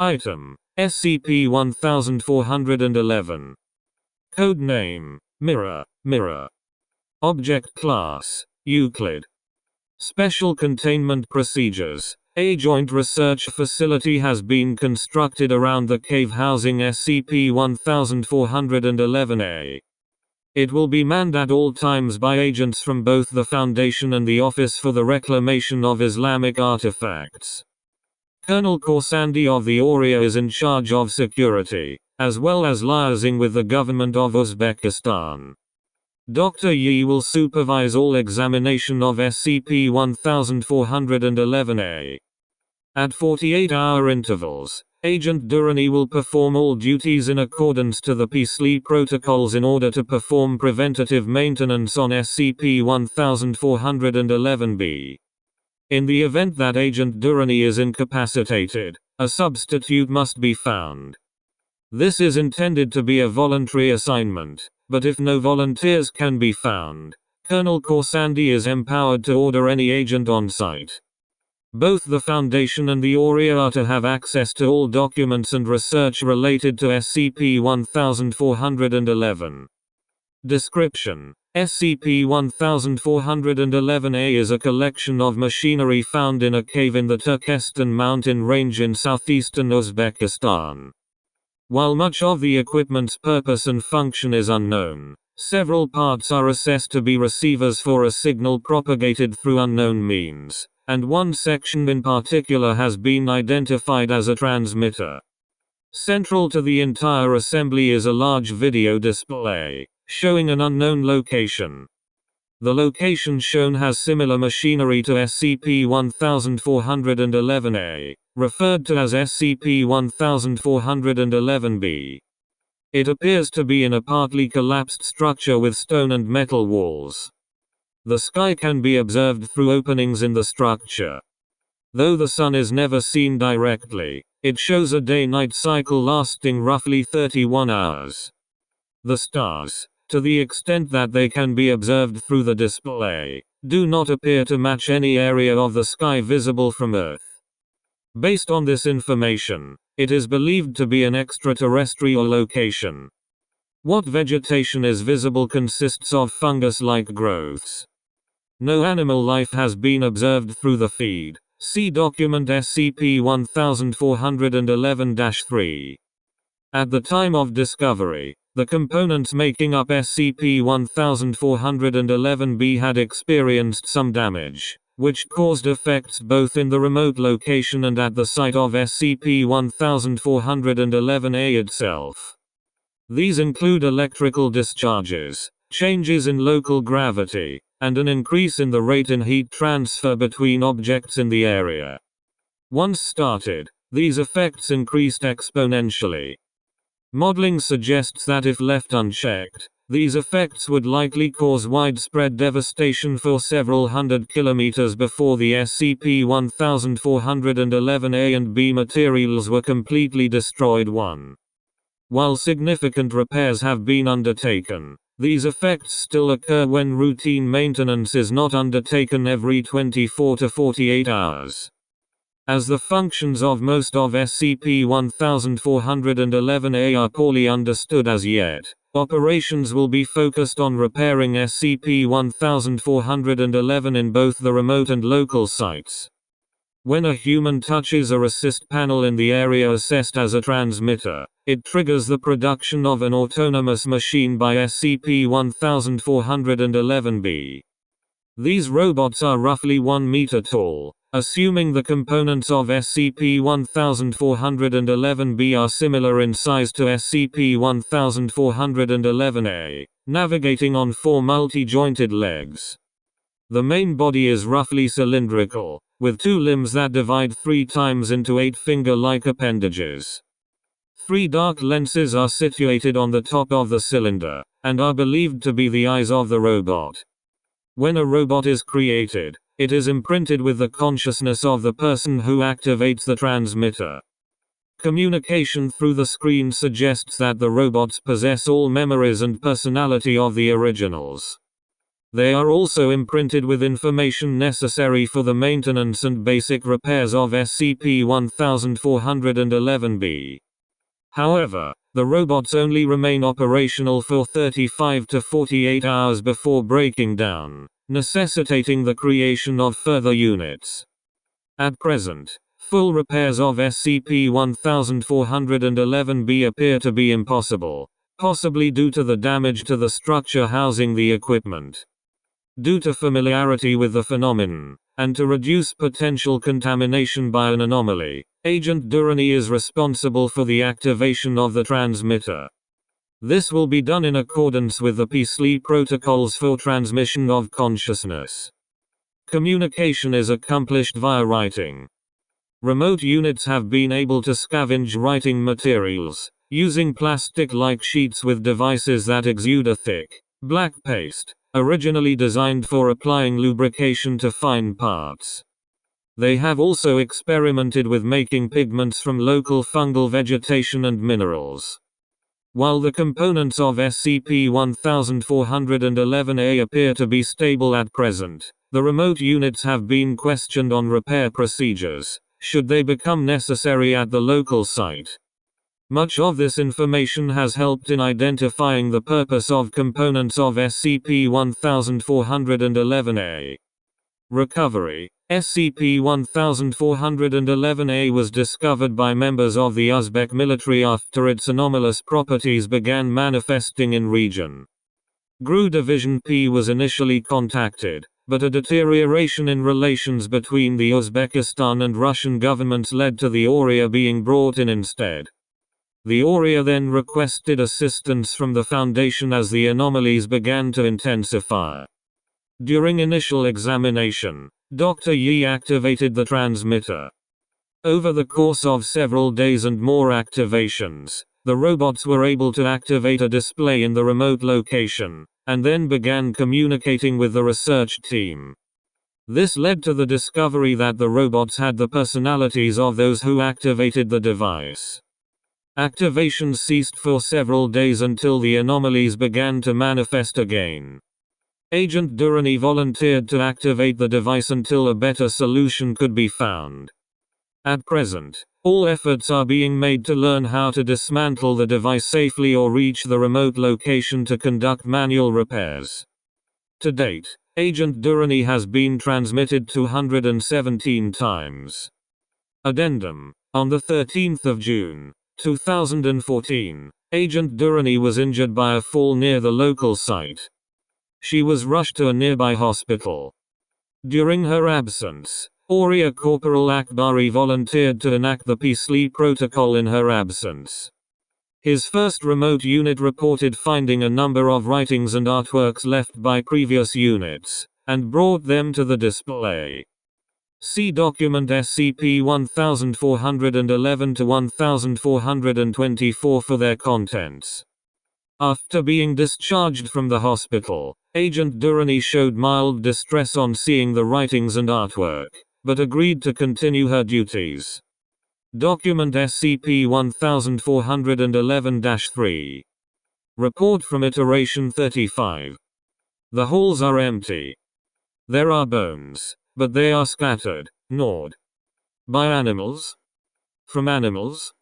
Item: SCP-1411. Code name: Mirror, Mirror. Object Class: Euclid. Special Containment Procedures: a joint research facility has been constructed around the cave housing SCP-1411-A. It will be manned at all times by agents from both the Foundation and the Office for the Reclamation of Islamic Artifacts. Colonel Khorsandi of the Oriya is in charge of security, as well as liaising with the government of Uzbekistan. Dr. Yi will supervise all examination of SCP-1411-A. At 48-hour intervals, Agent Durrani will perform all duties in accordance to the PSLE protocols in order to perform preventative maintenance on SCP-1411-B. In the event that Agent Durrani is incapacitated, a substitute must be found. This is intended to be a voluntary assignment, but if no volunteers can be found, Colonel Khorsandi is empowered to order any agent on site. Both the Foundation and the Oriya are to have access to all documents and research related to SCP-1411. Description: SCP-1411-A is a collection of machinery found in a cave in the Turkestan mountain range in southeastern Uzbekistan. While much of the equipment's purpose and function is unknown, several parts are assessed to be receivers for a signal propagated through unknown means, and one section in particular has been identified as a transmitter. Central to the entire assembly is a large video display, showing an unknown location. The location shown has similar machinery to SCP-1411-A, referred to as SCP-1411-B. It appears to be in a partly collapsed structure with stone and metal walls. The sky can be observed through openings in the structure. Though the sun is never seen directly, it shows a day-night cycle lasting roughly 31 hours. The stars, to the extent that they can be observed through the display, do not appear to match any area of the sky visible from Earth. Based on this information, it is believed to be an extraterrestrial location. What vegetation is visible consists of fungus-like growths. No animal life has been observed through the feed. See document SCP-1411-3. At the time of discovery, the components making up SCP-1411-B had experienced some damage, which caused effects both in the remote location and at the site of SCP-1411-A itself. These include electrical discharges, changes in local gravity, and an increase in the rate in heat transfer between objects in the area. Once started, these effects increased exponentially. Modeling suggests that if left unchecked, these effects would likely cause widespread devastation for several hundred kilometers before the SCP-1411-A and B materials were completely destroyed. While significant repairs have been undertaken, these effects still occur when routine maintenance is not undertaken every 24 to 48 hours. As the functions of most of SCP-1411-A are poorly understood as yet, operations will be focused on repairing SCP-1411 in both the remote and local sites. When a human touches a resist panel in the area assessed as a transmitter, it triggers the production of an autonomous machine by SCP-1411-B. These robots are roughly 1 meter tall. Assuming the components of SCP-1411-B are similar in size to SCP-1411-A, navigating on 4 multi-jointed legs. The main body is roughly cylindrical, with 2 limbs that divide 3 times into 8 finger-like appendages. 3 dark lenses are situated on the top of the cylinder, and are believed to be the eyes of the robot. When a robot is created, it is imprinted with the consciousness of the person who activates the transmitter. Communication through the screen suggests that the robots possess all memories and personality of the originals. They are also imprinted with information necessary for the maintenance and basic repairs of SCP-1411-B. However, the robots only remain operational for 35 to 48 hours before breaking down, necessitating the creation of further units. At present, full repairs of SCP-1411-B appear to be impossible, possibly due to the damage to the structure housing the equipment. Due to familiarity with the phenomenon, and to reduce potential contamination by an anomaly, Agent Durrani is responsible for the activation of the transmitter. This will be done in accordance with the PSLE protocols for transmission of consciousness. Communication is accomplished via writing. Remote units have been able to scavenge writing materials, using plastic-like sheets with devices that exude a thick, black paste, originally designed for applying lubrication to fine parts. They have also experimented with making pigments from local fungal vegetation and minerals. While the components of SCP-1411-A appear to be stable at present, the remote units have been questioned on repair procedures, should they become necessary at the local site. Much of this information has helped in identifying the purpose of components of SCP-1411-A. Recovery. SCP-1411-A was discovered by members of the Uzbek military after its anomalous properties began manifesting in region. GRU Division P was initially contacted, but a deterioration in relations between the Uzbekistan and Russian governments led to the ORIA being brought in instead. The ORIA then requested assistance from the Foundation as the anomalies began to intensify. During initial examination, Dr. Yi activated the transmitter. Over the course of several days and more activations, the robots were able to activate a display in the remote location, and then began communicating with the research team. This led to the discovery that the robots had the personalities of those who activated the device. Activations ceased for several days until the anomalies began to manifest again. Agent Durrani volunteered to activate the device until a better solution could be found. At present, all efforts are being made to learn how to dismantle the device safely or reach the remote location to conduct manual repairs. To date, Agent Durrani has been transmitted 217 times. Addendum. On the 13th of June, 2014, Agent Durrani was injured by a fall near the local site. She was rushed to a nearby hospital. During her absence, ORIA Corporal Akbari volunteered to enact the PSLE protocol in her absence. His first remote unit reported finding a number of writings and artworks left by previous units, and brought them to the display. See document SCP-1411-1424 for their contents. After being discharged from the hospital, Agent Durrani showed mild distress on seeing the writings and artwork, but agreed to continue her duties. Document SCP-1411-3. Report from Iteration 35. The halls are empty. There are bones, but they are scattered, gnawed. By animals? From animals?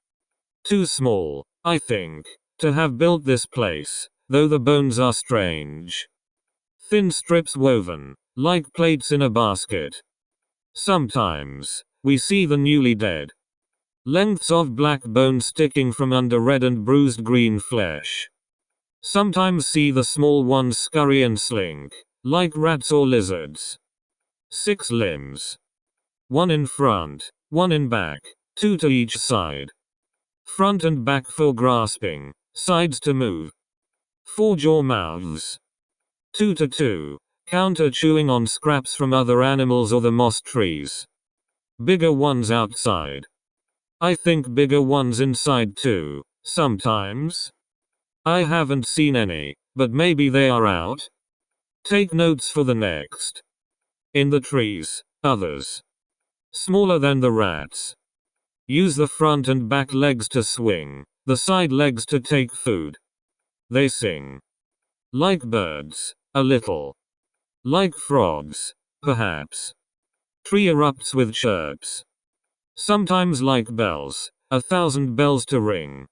Too small, I think, to have built this place, though the bones are strange. Thin strips woven, like plates in a basket. Sometimes, we see the newly dead. Lengths of black bone sticking from under red and bruised green flesh. Sometimes see the small ones scurry and slink, like rats or lizards. 6 limbs. 1 in front, 1 in back, 2 to each side. Front and back for grasping, sides to move. 4 jaw mouths. 2 to 2, counter chewing on scraps from other animals or the moss trees. Bigger ones outside. I think bigger ones inside too, sometimes. I haven't seen any, but maybe they are out. Take notes for the next. In the trees, others. Smaller than the rats. Use the front and back legs to swing, the side legs to take food. They sing. Like birds, a little. Like frogs, perhaps. Tree erupts with chirps. Sometimes like bells, 1,000 bells to ring.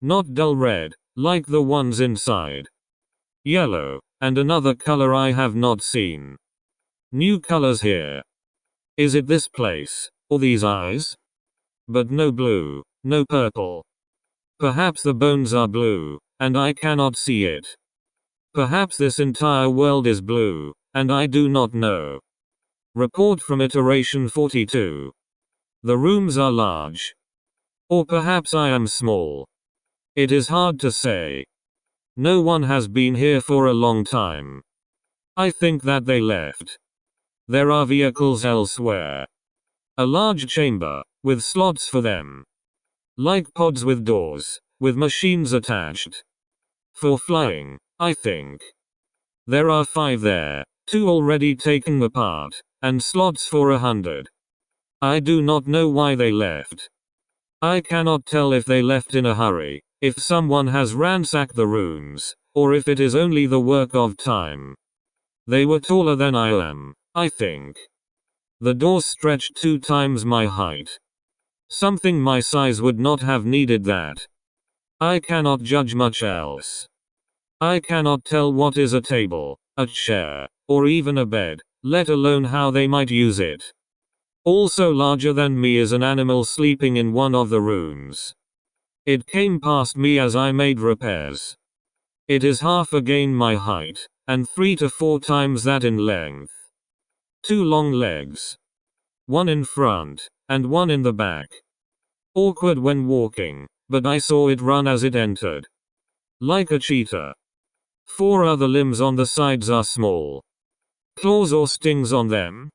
Not dull red, like the ones inside. Yellow, and another color I have not seen. New colors here. Is it this place, or these eyes? But no blue, no purple. Perhaps the bones are blue, and I cannot see it. Perhaps this entire world is blue, and I do not know. Report from iteration 42. The rooms are large. Or perhaps I am small. It is hard to say. No one has been here for a long time. I think that they left. There are vehicles elsewhere. A large chamber, with slots for them. Like pods with doors, with machines attached. For flying, I think. There are 5 there, 2 already taken apart, and slots for 100. I do not know why they left. I cannot tell if they left in a hurry, if someone has ransacked the rooms, or if it is only the work of time. They were taller than I am, I think. The doors stretched 2 times my height. Something my size would not have needed that. I cannot judge much else. I cannot tell what is a table, a chair, or even a bed, let alone how they might use it. Also larger than me is an animal sleeping in one of the rooms. It came past me as I made repairs. It is half again my height, and 3 to 4 times that in length. 2 long legs. One in front, and one in the back. Awkward when walking, but I saw it run as it entered. Like a cheetah. 4 other limbs on the sides are small. Claws or stings on them?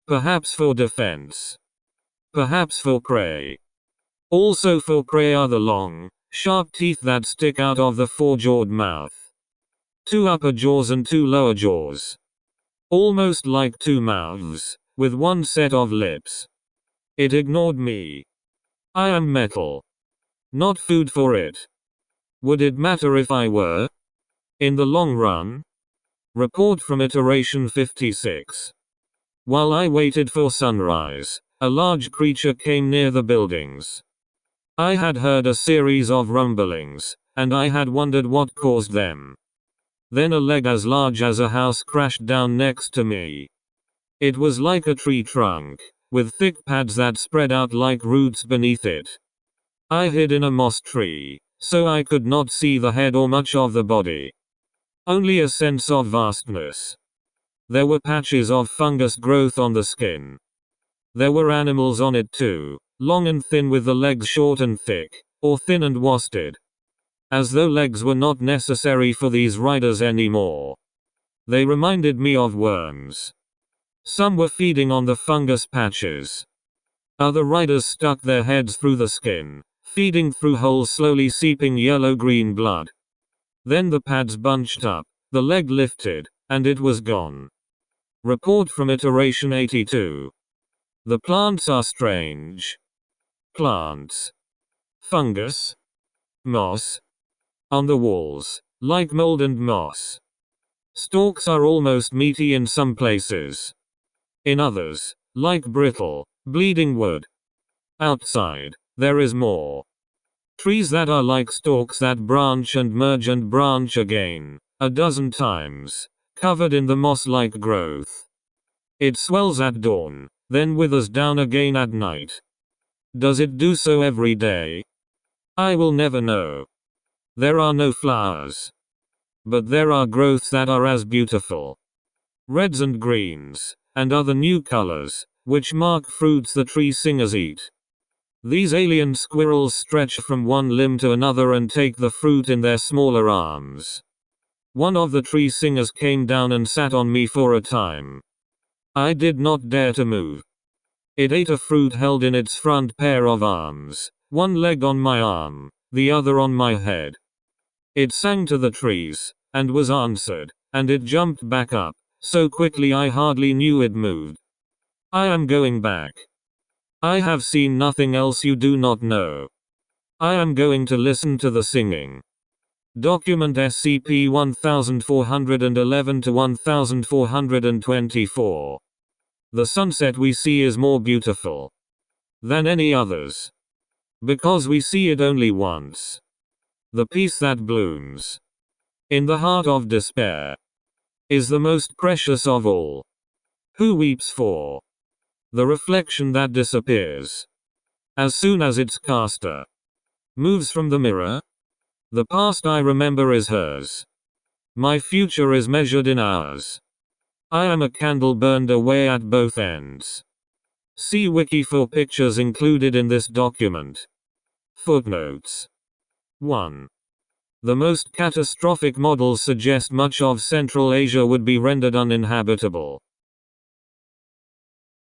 Perhaps for defense. Perhaps for prey. Also for prey are the long, sharp teeth that stick out of the 4-jawed mouth. 2 upper jaws and 2 lower jaws. Almost like 2 mouths, with 1 set of lips. It ignored me. I am metal. Not food for it. Would it matter if I were? In the long run? Report from iteration 56. While I waited for sunrise, a large creature came near the buildings. I had heard a series of rumblings, and I had wondered what caused them. Then a leg as large as a house crashed down next to me. It was like a tree trunk, with thick pads that spread out like roots beneath it. I hid in a moss tree, so I could not see the head or much of the body. Only a sense of vastness. There were patches of fungus growth on the skin. There were animals on it too, long and thin with the legs short and thick, or thin and worsted. As though legs were not necessary for these riders anymore. They reminded me of worms. Some were feeding on the fungus patches. Other riders stuck their heads through the skin, feeding through holes slowly seeping yellow-green blood. Then the pads bunched up, the leg lifted, and it was gone. Report from iteration 82. The plants are strange. Plants. Fungus. Moss. On the walls, like mold and moss. Stalks are almost meaty in some places. In others, like brittle, bleeding wood. Outside, there is more. Trees that are like stalks that branch and merge and branch again, a dozen times, covered in the moss-like growth. It swells at dawn, then withers down again at night. Does it do so every day? I will never know. There are no flowers. But there are growths that are as beautiful. Reds and greens, and other new colors, which mark fruits the tree singers eat. These alien squirrels stretch from one limb to another and take the fruit in their smaller arms. One of the tree singers came down and sat on me for a time. I did not dare to move. It ate a fruit held in its front pair of arms, one leg on my arm, the other on my head. It sang to the trees, and was answered, and it jumped back up, so quickly I hardly knew it moved. I am going back. I have seen nothing else you do not know. I am going to listen to the singing. Document SCP-1411 to 1424. The sunset we see is more beautiful than any others, because we see it only once. The peace that blooms in the heart of despair is the most precious of all. Who weeps for the reflection that disappears as soon as its caster moves from the mirror? The past I remember is hers. My future is measured in hours. I am a candle burned away at both ends. See Wiki for pictures included in this document. Footnotes. 1. The most catastrophic models suggest much of Central Asia would be rendered uninhabitable.